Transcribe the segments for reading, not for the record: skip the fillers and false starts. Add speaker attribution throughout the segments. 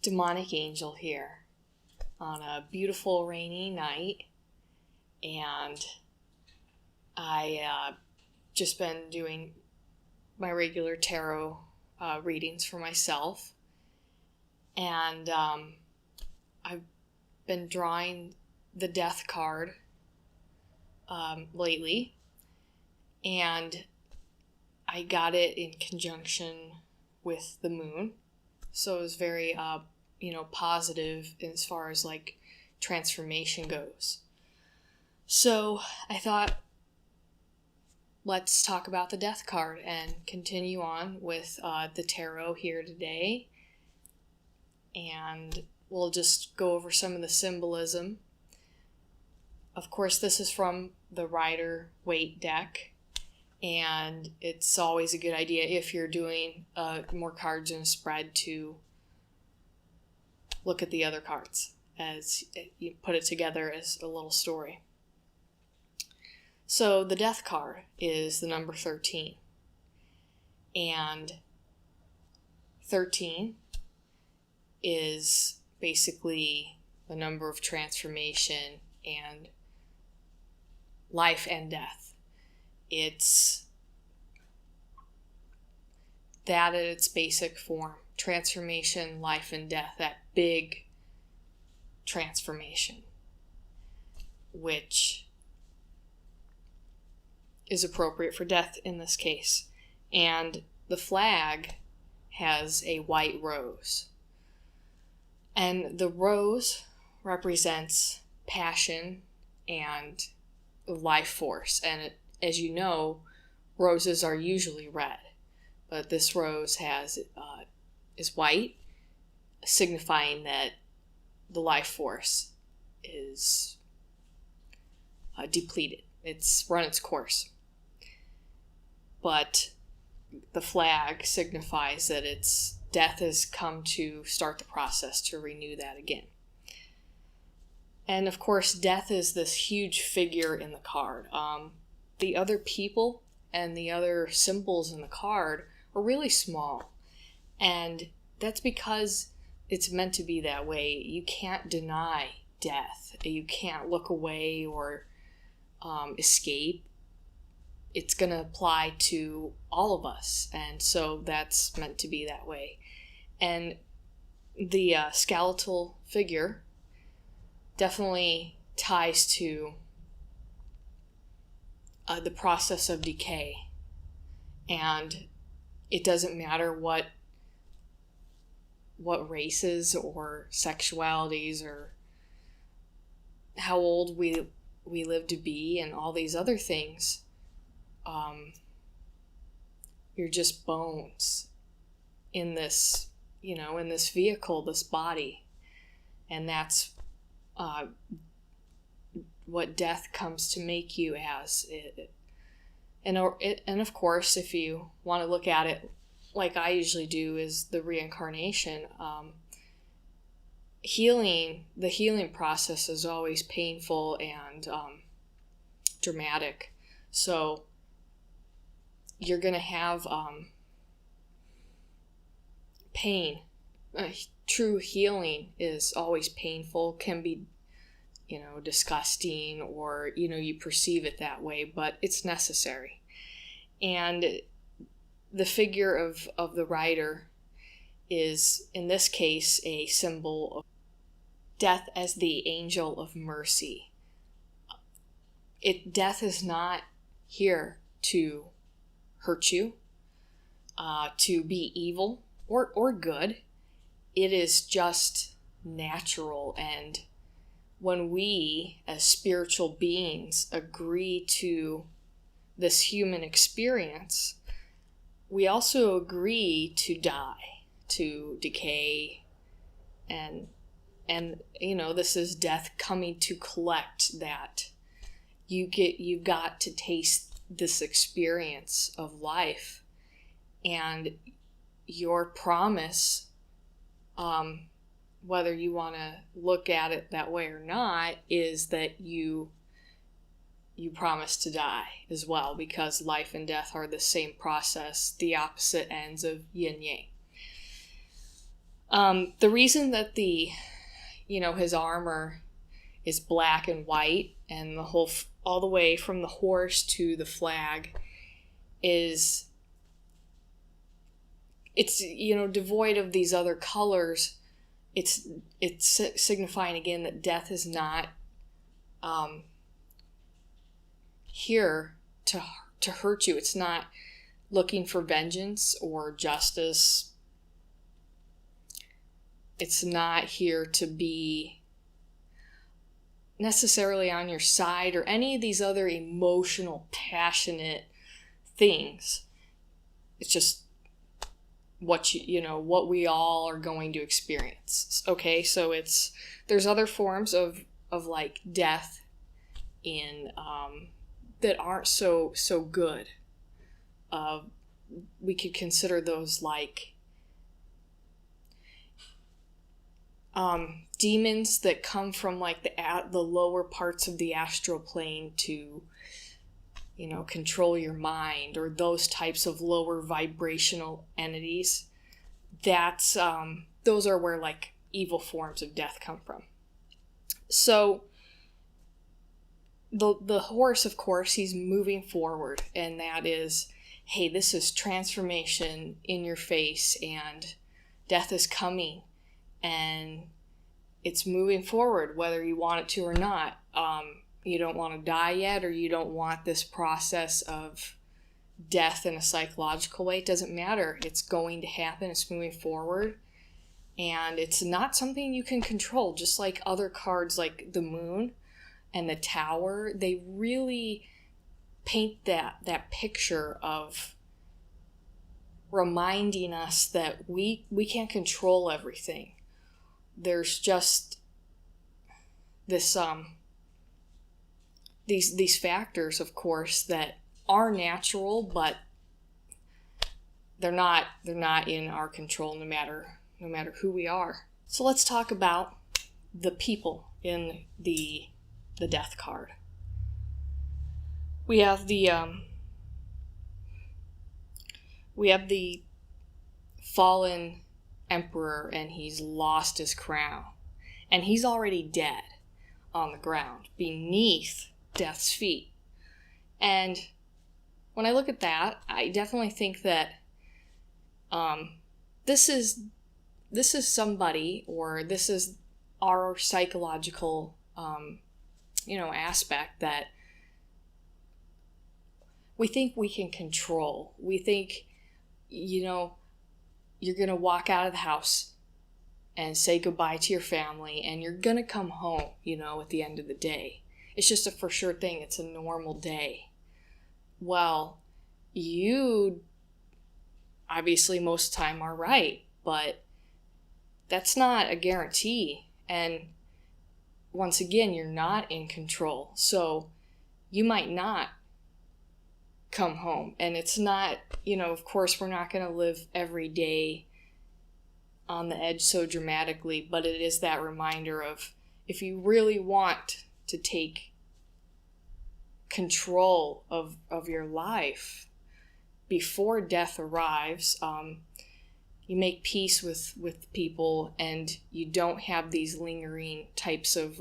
Speaker 1: demonic angel here on a beautiful rainy night, and I just been doing my regular tarot readings for myself, and I've been drawing the death card lately, and I got it in conjunction with the moon, so it was very positive as far as like transformation goes. So I thought, let's talk about the death card and continue on with the tarot here today, and we'll just go over some of the symbolism. Of course, this is from the Rider-Waite deck, and it's always a good idea if you're doing more cards in a spread to look at the other cards as you put it together as a little story. So the death card is the number 13, and 13 is basically the number of transformation and life and death. It's that at its basic form. Transformation, life, and death. That big transformation, which is appropriate for death in this case. And the flag has a white rose. And the rose represents passion and life force. And as you know, roses are usually red, but this rose is white, signifying that the life force is depleted. It's run its course. But the flag signifies that death has come to start the process to renew that again. And of course, death is this huge figure in the card. The other people and the other symbols in the card are really small. And that's because it's meant to be that way. You can't deny death. You can't look away or escape. It's going to apply to all of us. And so that's meant to be that way. And the skeletal figure definitely ties to the process of decay. And it doesn't matter what races or sexualities or how old we live to be and all these other things. You're just bones in this, in this vehicle, this body. And that's what death comes to make you as. And of course, if you want to look at it like I usually do, is the reincarnation. The healing process is always painful and dramatic. So you're going to have pain. True healing is always painful, can be, disgusting, or, you perceive it that way, but it's necessary. And the figure of the rider is, in this case, a symbol of death as the angel of mercy. Death is not here to hurt you, to be evil or good. It is just natural. And when we, as spiritual beings, agree to this human experience, we also agree to die, to decay, and this is death coming to collect that. You've got to taste this experience of life, and your promise, whether you want to look at it that way or not, is that you promise to die as well, because life and death are the same process, the opposite ends of yin yang. The reason that his armor is black and white, and all the way from the horse to the flag it's devoid of these other colors. It's signifying again that death is not here to hurt you. It's not looking for vengeance or justice. It's not here to be necessarily on your side or any of these other emotional, passionate things. It's just what what we all are going to experience. Okay, so there's other forms of like death in that aren't so good. We could consider those like demons that come from like the lower parts of the astral plane to control your mind, or those types of lower vibrational entities. That's those are where like evil forms of death come from. So the horse, of course, he's moving forward, and that is, hey, this is transformation in your face, and death is coming, and it's moving forward whether you want it to or not. You don't want to die yet, or you don't want this process of death in a psychological way. It doesn't matter. It's going to happen. It's moving forward. And it's not something you can control. Just like other cards like the moon and the tower, they really paint that picture of reminding us that we can't control everything. There's just this these factors, of course, that are natural, but they're not in our control no matter who we are. So let's talk about the people in the death card. We have the fallen emperor, and he's lost his crown, and he's already dead on the ground beneath death's feet. And when I look at that, I definitely think that this is somebody, or this is our psychological aspect that we think we can control. We think you're going to walk out of the house and say goodbye to your family, and you're going to come home, at the end of the day. It's just a for sure thing. It's a normal day. Well, you obviously most of the time are right, but that's not a guarantee. And once again, you're not in control. So you might not come home. And it's not, of course, we're not going to live every day on the edge so dramatically, but it is that reminder of, if you really want to take control of your life before death arrives, you make peace with people, and you don't have these lingering types of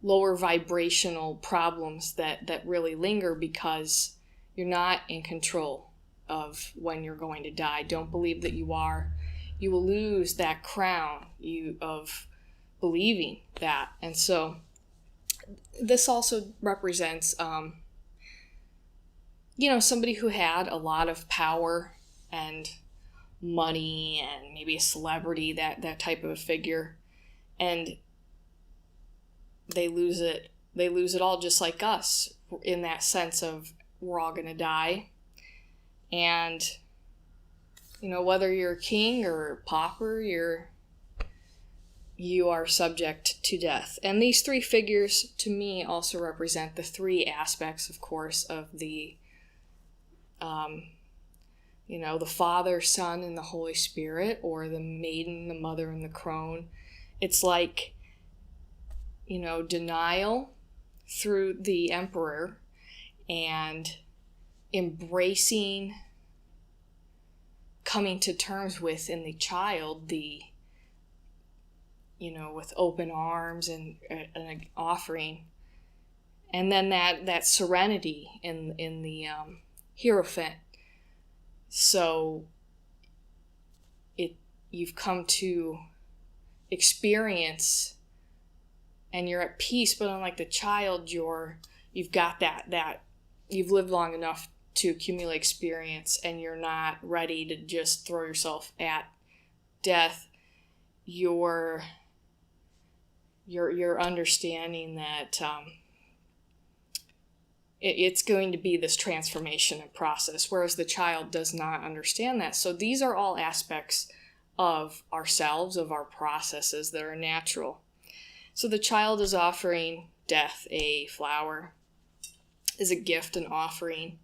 Speaker 1: lower vibrational problems that really linger, because you're not in control of when you're going to die. Don't believe that you are. You will lose that crown of believing that. And so this also represents somebody who had a lot of power and money and maybe a celebrity, that type of a figure, and they lose it all, just like us, in that sense of we're all going to die. And whether you're a king or a pauper, you are subject to death. And these three figures, to me, also represent the three aspects, of course, of the the Father, Son, and the Holy Spirit, or the maiden, the mother, and the crone. It's like, denial through the emperor, and embracing coming to terms with in the child, with open arms and an offering. And then that serenity in the Hierophant. So you've come to experience, and you're at peace, but unlike the child, you've got that you've lived long enough to accumulate experience, and you're not ready to just throw yourself at death. You're understanding that it's going to be this transformation and process, whereas the child does not understand that. So these are all aspects of ourselves, of our processes that are natural. So the child is offering death a flower, is a gift, an offering,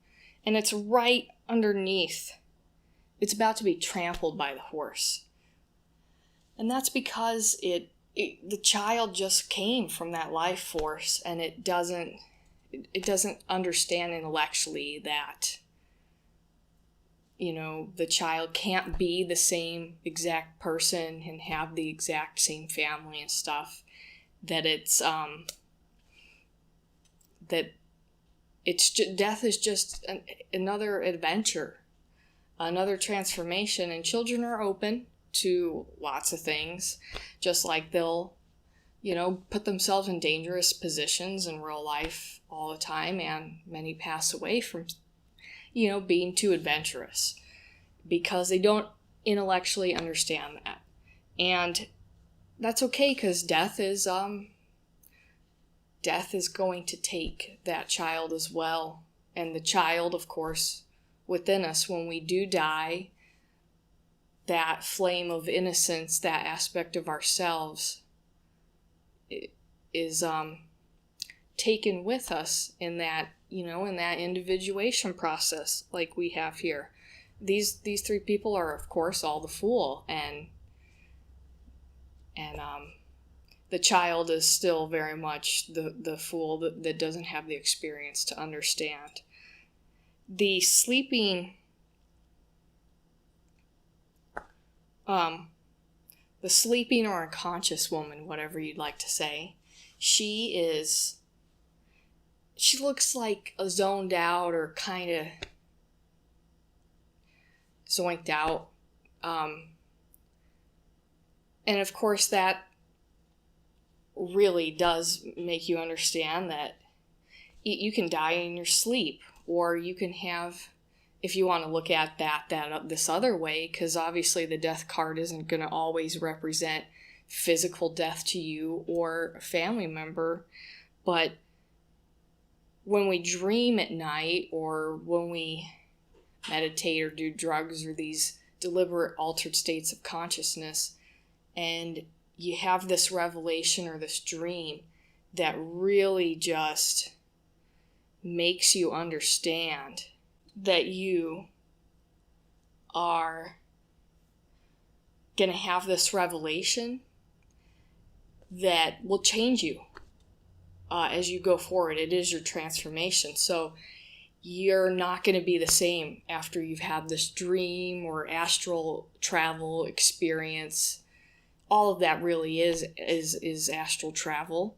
Speaker 1: and it's right underneath. It's about to be trampled by the horse. And that's because the child just came from that life force, and it doesn't understand intellectually that, the child can't be the same exact person and have the exact same family and stuff, that death is just another adventure, another transformation, and children are open to lots of things, just like they'll put themselves in dangerous positions in real life all the time, and many pass away from being too adventurous because they don't intellectually understand that. And that's okay, because death is going to take that child as well. And the child, of course, within us, when we do die, that flame of innocence, that aspect of ourselves, is taken with us in that individuation process like we have here. These three people are, of course, all the fool, and the child is still very much the fool that doesn't have the experience to understand. The sleeping or unconscious woman, whatever you'd like to say, she looks like a zoned out or kind of zoinked out. And of course that really does make you understand that you can die in your sleep, or you can have, if you want to look at this other way, because obviously the death card isn't going to always represent physical death to you or a family member, but when we dream at night, or when we meditate or do drugs or these deliberate altered states of consciousness, and you have this revelation or this dream that really just makes you understand that you are going to have this revelation that will change you as you go forward. It is your transformation. So you're not going to be the same after you've had this dream or astral travel experience. All of that really is astral travel,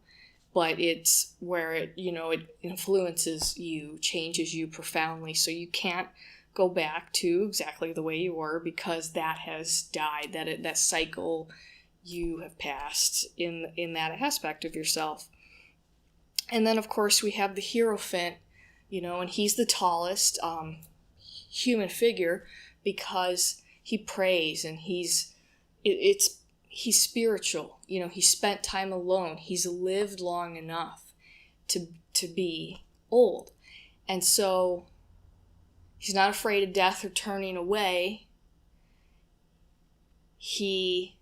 Speaker 1: but it's where it influences you, changes you profoundly. So you can't go back to exactly the way you were, because that has died, that cycle you have passed in that aspect of yourself. And then, of course, we have the Hierophant, and he's the tallest human figure because he prays, and he's spiritual. He spent time alone. He's lived long enough to be old. And so he's not afraid of death or turning away. He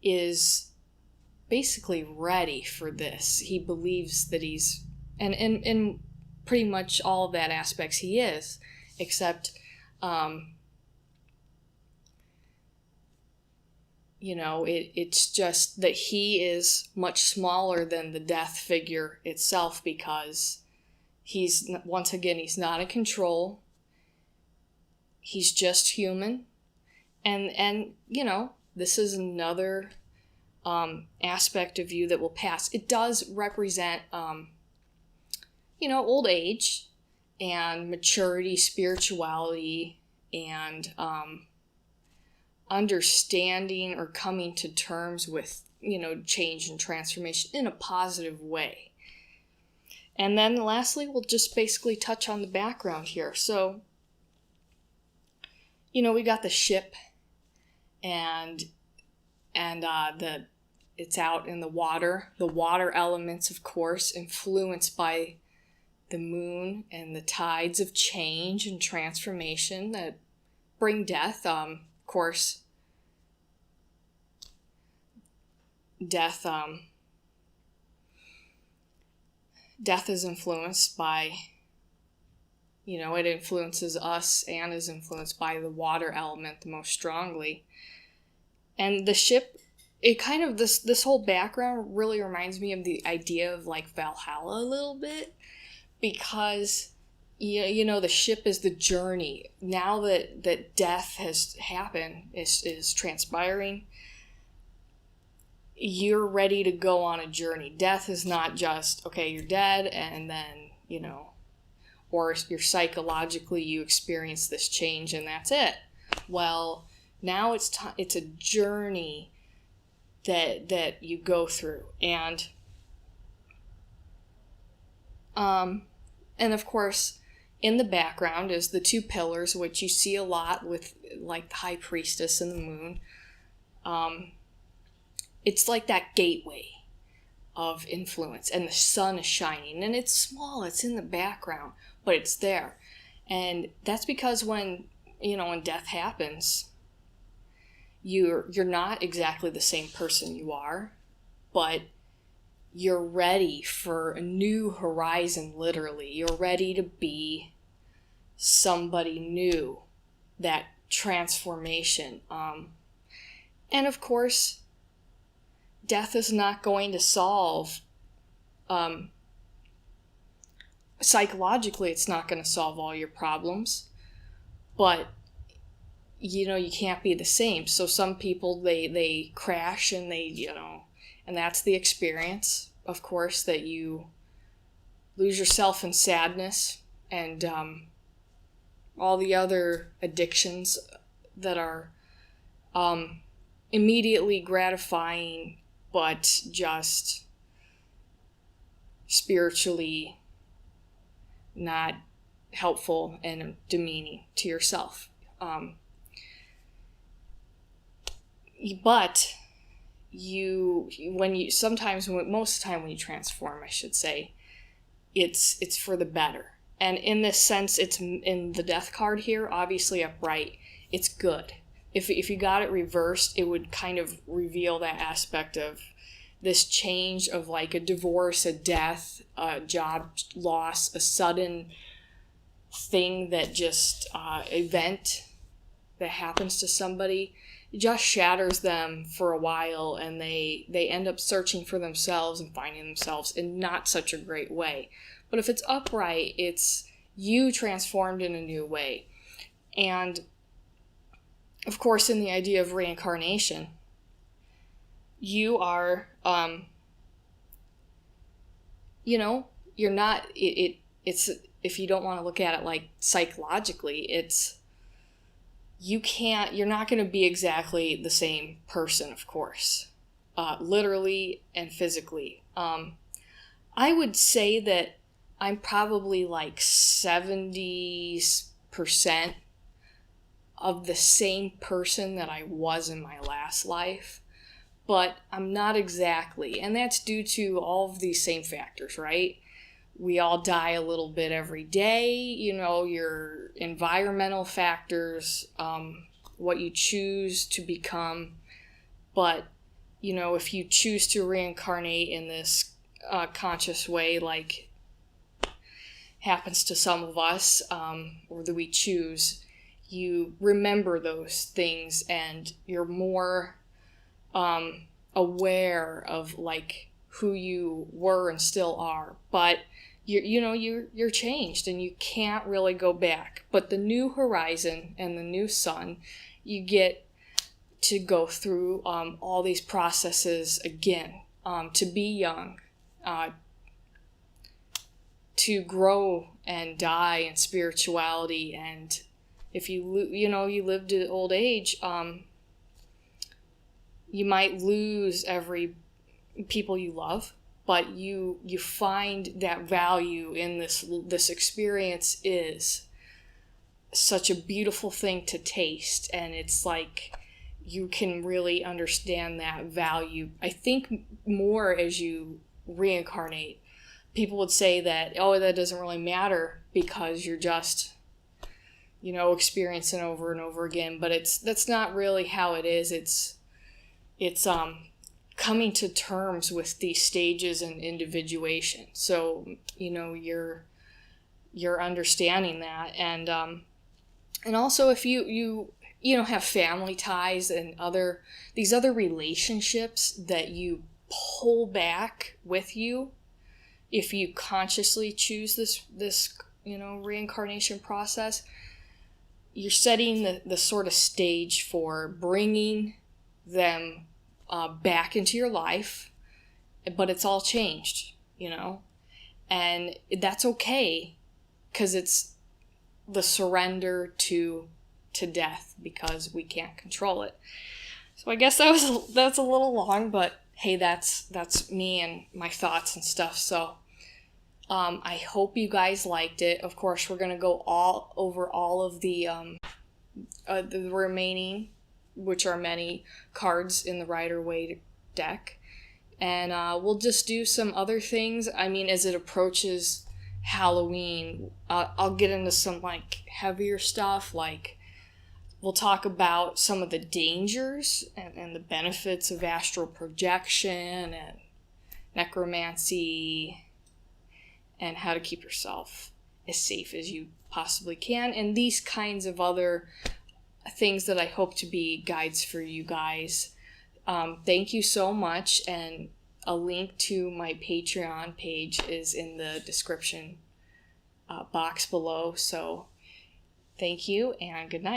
Speaker 1: is basically ready for this. He believes that he's, and in pretty much all of that aspects he is, except it's just that he is much smaller than the death figure itself, because he's not in control. he's just human. And you know, this is another aspect of you that will pass. It does represent, you know, old age and maturity, spirituality, and understanding or coming to terms with, you know, change and transformation in a positive way. And then lastly, we'll just basically touch on the background here. So, you know, we got the ship, and it's out in the water. The water elements, of course, influenced by the moon and the tides of change and transformation that bring death. Of course, death is influenced by, you know, it influences us and is influenced by the water element the most strongly. And the ship, it kind of, this whole background really reminds me of the idea of like Valhalla a little bit, because you know, the ship is the journey. Now that death has happened, is transpiring, you're ready to go on a journey. Death is not just, okay, you're dead, and then, you know, or you're psychologically, you experience this change and that's it. Well, now it's a journey that you go through. And of course, in the background is the two pillars, which you see a lot with like the high priestess and the moon. It's like that gateway of influence, and the sun is shining, and it's small, it's in the background, but it's there. And that's because when death happens, you're not exactly the same person you are, but you're ready for a new horizon, literally. You're ready to be somebody new, that transformation. And of course, death is not going to solve, psychologically, it's not going to solve all your problems, but, you know, you can't be the same. So some people, they crash and they, you know, and that's the experience, of course, that you lose yourself in sadness and all the other addictions that are immediately gratifying, but just spiritually not helpful and demeaning to yourself. But most of the time when you transform, I should say, it's for the better. And in this sense, it's in the death card here, obviously upright, it's good. If you got it reversed, it would kind of reveal that aspect of this change of like a divorce, a death, a job loss, a sudden thing that just, event that happens to somebody. It just shatters them for a while, and they end up searching for themselves and finding themselves in not such a great way. But if it's upright, it's you transformed in a new way. And of course, in the idea of reincarnation, you are, you know, you're not, it's, if you don't want to look at it like psychologically, it's, you're not going to be exactly the same person, of course, literally and physically. I would say that I'm probably like 70% of the same person that I was in my last life, but I'm not exactly, and that's due to all of these same factors, right? We all die a little bit every day, you know, your environmental factors, what you choose to become. But, you know, if you choose to reincarnate in this conscious way, like happens to some of us, or that we choose, you remember those things and you're more aware of like who you were and still are. But you're changed and you can't really go back. But the new horizon and the new sun, you get to go through all these processes again, to be young, to grow and die in spirituality. And if you live to old age, you might lose every people you love, but you find that value in this experience is such a beautiful thing to taste, and it's like you can really understand that value. I think more as you reincarnate. People would say that, oh, that doesn't really matter because you're just, experiencing over and over again. But that's not really how it is. It's coming to terms with these stages and individuation. So, you're understanding that. And also if you have family ties and these other relationships that you pull back with you, if you consciously choose this reincarnation process, you're setting the sort of stage for bringing them back into your life, but it's all changed, and that's okay, because it's the surrender to death, because we can't control it. So I guess that's a little long, but hey, that's me and my thoughts and stuff. So I hope you guys liked it. Of course, we're gonna go over all of the remaining, which are many cards in the Rider-Waite deck, and we'll just do some other things. I mean, as it approaches Halloween, I'll get into some heavier stuff. We'll talk about some of the dangers and the benefits of astral projection and necromancy, and how to keep yourself as safe as you possibly can, and these kinds of other things that I hope to be guides for you guys. Thank you so much, and a link to my Patreon page is in the description box below. So thank you, and good night.